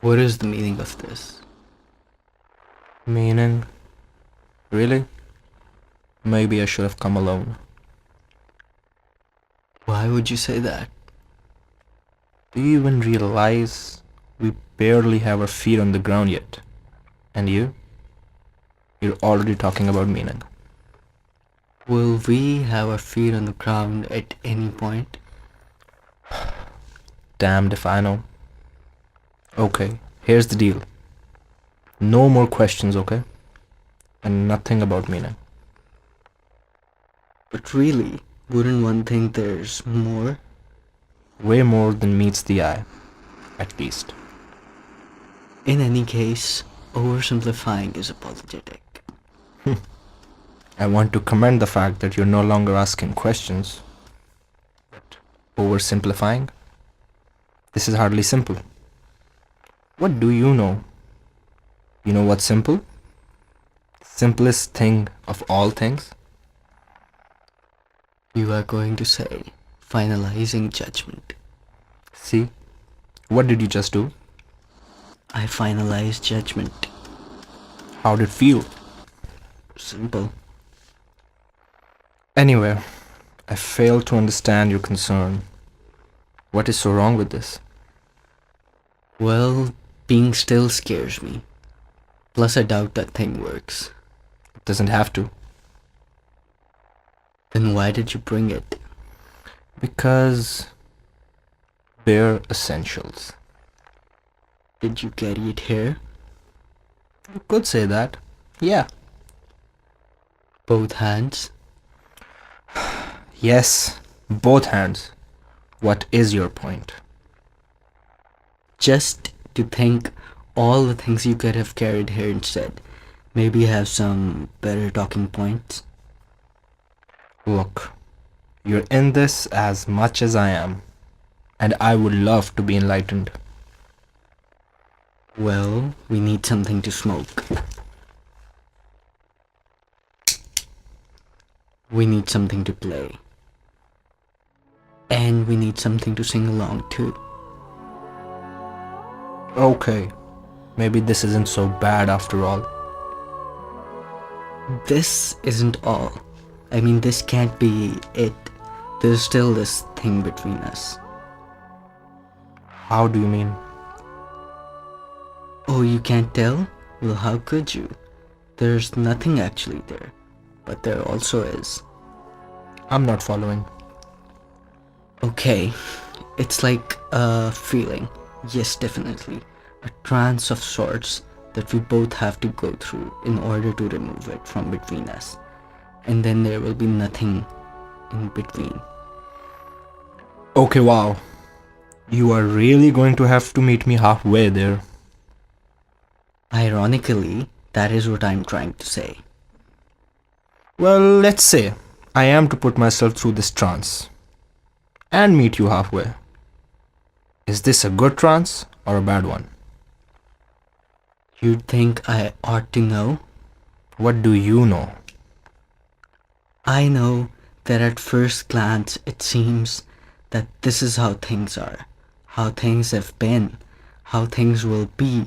What is the meaning of this? Meaning? Really? Maybe I should have come alone. Why would you say that? Do you even realize we barely have our feet on the ground yet? And you? You're already talking about meaning. Will we have our feet on the ground at any point? Damned if I know. Okay, here's the deal. No more questions, okay? And nothing about meaning. But really, wouldn't one think there's more? Way more than meets the eye, at least. In any case, oversimplifying is apologetic. I want to commend the fact that you're no longer asking questions, but oversimplifying? This is hardly simple. What do you know? You know what's simple? Simplest thing of all things? You are going to say, finalizing judgment. See? What did you just do? I finalized judgment. How did it feel? Simple. Anyway, I fail to understand your concern. What is so wrong with this? Well, being still scares me. Plus, I doubt that thing works. It doesn't have to. Then why did you bring it? Because bare essentials. Did you carry it here? You could say that. Yeah. Both hands? Yes, both hands. What is your point? Just to think all the things you could have carried here instead. Maybe have some better talking points. Look, you're in this as much as I am, and I would love to be enlightened. Well, we need something to smoke. We need something to play. And we need something to sing along to. Okay, maybe this isn't so bad after all. This isn't all. I mean, this can't be it. There's still this thing between us. How do you mean? Oh, you can't tell? Well, how could you? There's nothing actually there. But there also is. I'm not following. Okay, it's like a feeling. Yes, definitely. A trance of sorts that we both have to go through in order to remove it from between us. And then there will be nothing in between. Okay, wow. You are really going to have to meet me halfway there. Ironically, that is what I'm trying to say. Well, let's say I am to put myself through this trance and meet you halfway. Is this a good trance or a bad one? You'd think I ought to know? What do you know? I know that at first glance it seems that this is how things are, how things have been, how things will be,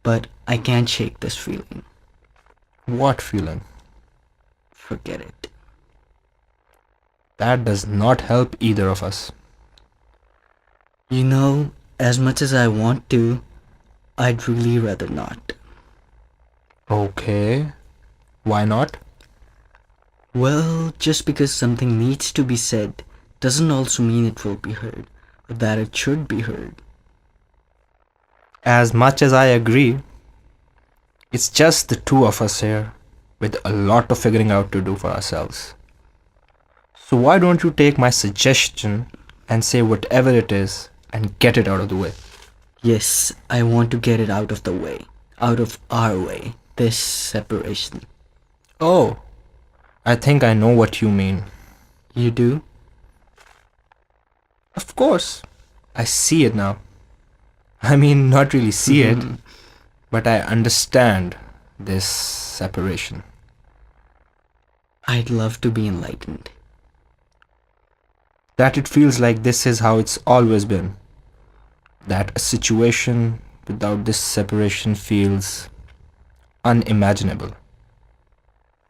but I can't shake this feeling. What feeling? Forget it. That does not help either of us. You know, as much as I want to, I'd really rather not. Okay. Why not? Well, just because something needs to be said doesn't also mean it will be heard, or that it should be heard. As much as I agree, it's just the two of us here with a lot of figuring out to do for ourselves. So why don't you take my suggestion and say whatever it is and get it out of the way? Yes, I want to get it out of the way, out of our way, this separation. Oh, I think I know what you mean. You do? Of course, I see it now. I mean, not really see it, but I understand this separation. I'd love to be enlightened. That it feels like this is how it's always been. That a situation without this separation feels unimaginable.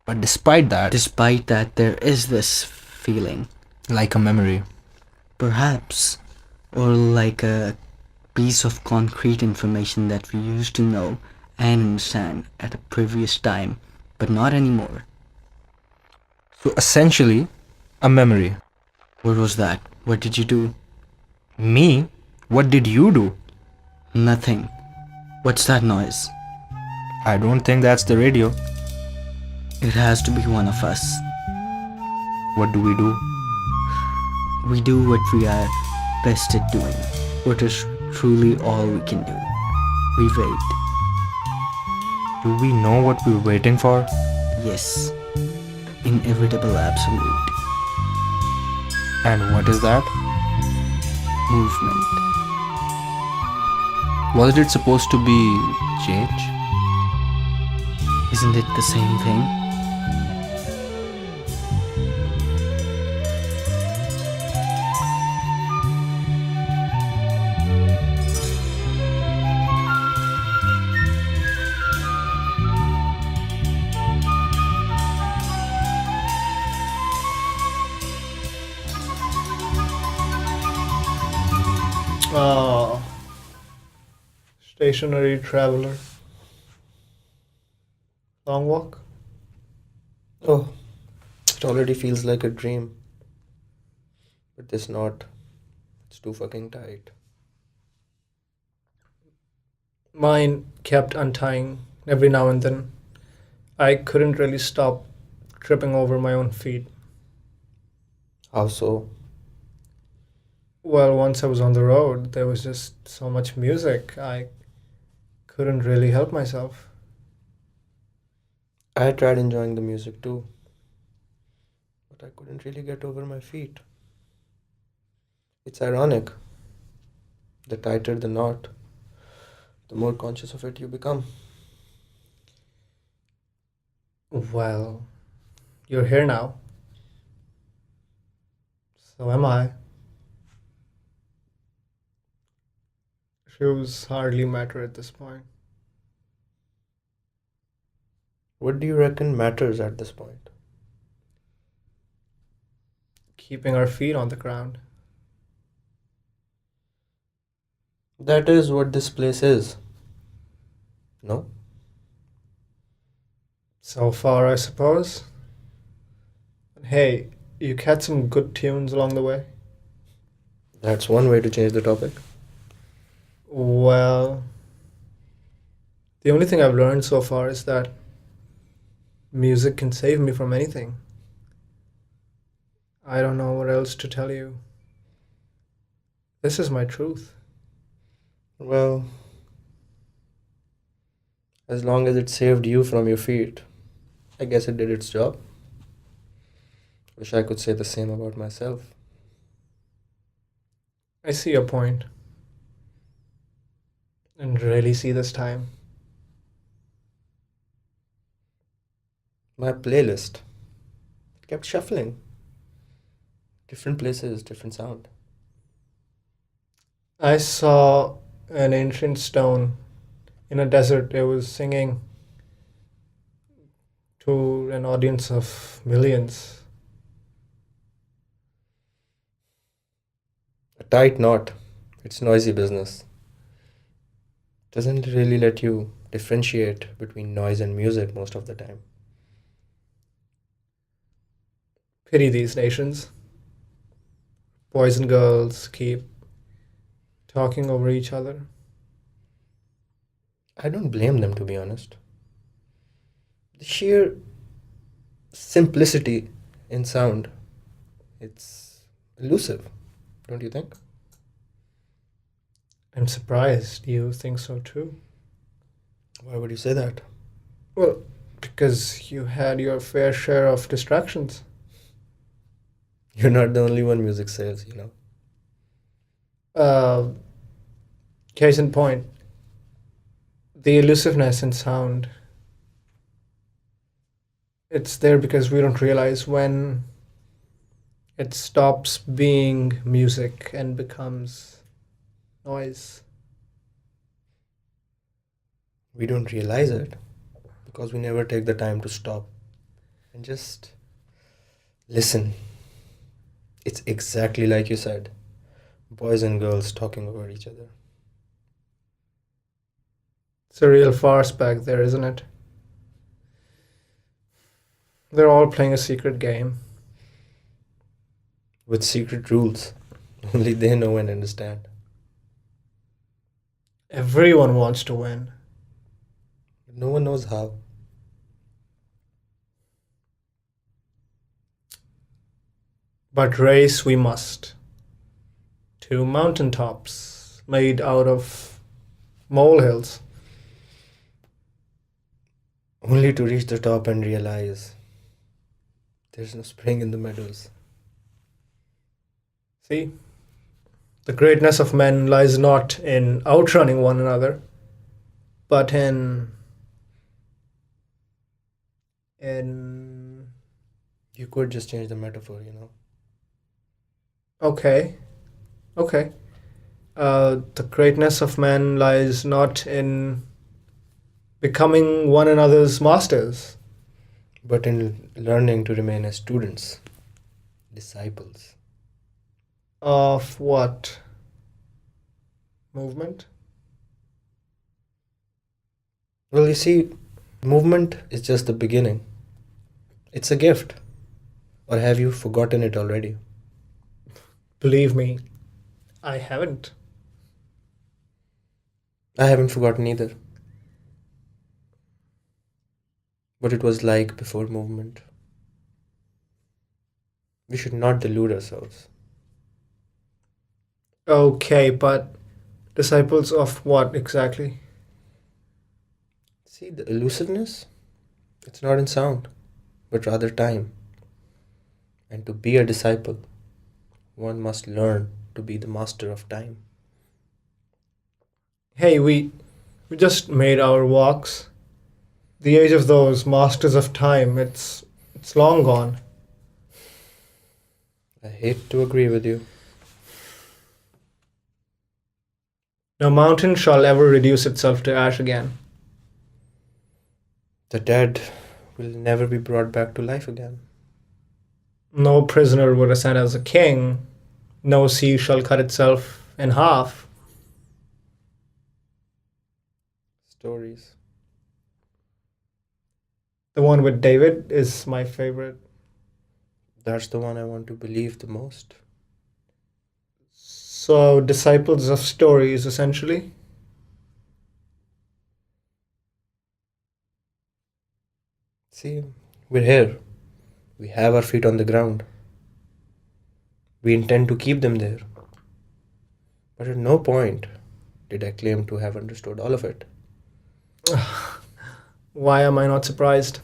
But despite that, there is this feeling, like a memory, perhaps, or like a piece of concrete information that we used to know and understand at a previous time, but not anymore. so essentially, a memory. What was that? What did you do? Me? What did you do? Nothing. What's that noise? I don't think that's the radio. It has to be one of us. What do we do? We do what we are best at doing, what is truly all we can do. We wait. Do we know what we're waiting for? Yes. Inevitable absolute. And what is that? Movement. Wasn't it supposed to be change? Isn't it the same thing? Ah, stationary traveler. Long walk? Oh, it already feels like a dream. But this knot, it's too fucking tight. Mine kept untying every now and then. I couldn't really stop tripping over my own feet. How so? Well, once I was on the road, there was just so much music. I couldn't really help myself. I tried enjoying the music too, but I couldn't really get over my feet. It's ironic. The tighter the knot, the more conscious of it you become. Well, you're here now. So am I. Shoes hardly matter at this point. What do you reckon matters at this point? Keeping our feet on the ground. That is what this place is. No? So far, I suppose. Hey, you catch some good tunes along the way? That's one way to change the topic. Well, the only thing I've learned so far is that music can save me from anything. I don't know what else to tell you. This is my truth. Well, as long as it saved you from your feet, I guess it did its job. Wish I could say the same about myself. I see your point. And really see this time. My playlist kept shuffling. Different places, different sound. I saw an ancient stone in a desert. It was singing to an audience of millions. A tight knot. It's noisy business. Doesn't really let you differentiate between noise and music most of the time. Pity these nations. Boys and girls keep talking over each other. I don't blame them, to be honest. The sheer simplicity in sound, it's elusive, don't you think? I'm surprised you think so too. Why would you say that? Well, because you had your fair share of distractions. You're not the only one music sales, you know. Uh, Case in point, the elusiveness in sound. It's there because we don't realize when it stops being music and becomes noise. We don't realize it because we never take the time to stop and just listen. It's exactly like you said, boys and girls talking over each other. It's a real farce back there, isn't it? They're all playing a secret game. With secret rules. Only they know and understand. Everyone wants to win. But no one knows how. But race we must. To mountaintops made out of molehills. Only to reach the top and realize there's no spring in the meadows. See? The greatness of men lies not in outrunning one another, but in You could just change the metaphor, okay. The greatness of man lies not in becoming one another's masters. But in learning to remain as students, disciples. Of what? Movement? Well, you see, movement is just the beginning. It's a gift. Or have you forgotten it already? Believe me, I haven't. I haven't forgotten either. What it was like before movement. We should not delude ourselves. Okay, but disciples of what exactly? See, the elusiveness, it's not in sound, but rather time. And to be a disciple, one must learn to be the master of time. Hey, we just made our walks. The age of those masters of time, it's long gone. I hate to agree with you. No mountain shall ever reduce itself to ash again. The dead will never be brought back to life again. No prisoner would ascend as a king. No sea shall cut itself in half. Stories. The one with David is my favorite. That's the one I want to believe the most. So, disciples of stories, essentially. See, we're here. We have our feet on the ground. We intend to keep them there. But at no point did I claim to have understood all of it. Why am I not surprised?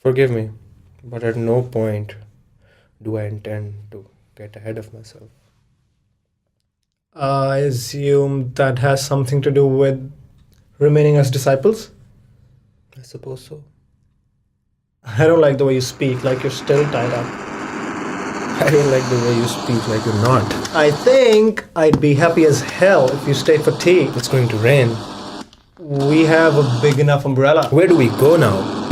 Forgive me, but at no point do I intend to get ahead of myself. I assume that has something to do with remaining as disciples? I suppose so. I don't like the way you speak, like you're still tied up. I don't like the way you speak like you're not. I think I'd be happy as hell if you stayed for tea. It's going to rain. We have a big enough umbrella. Where do we go now?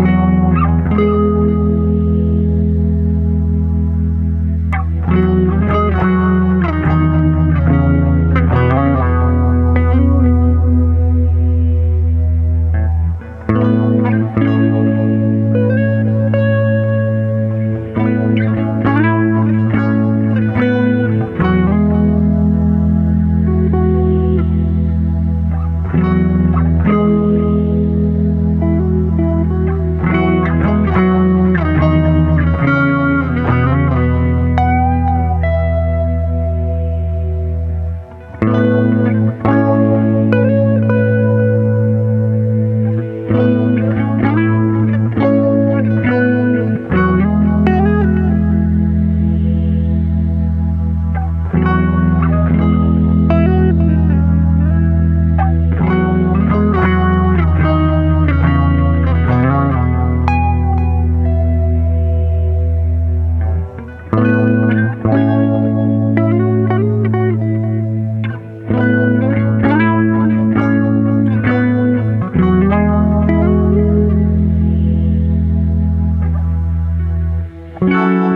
Bye.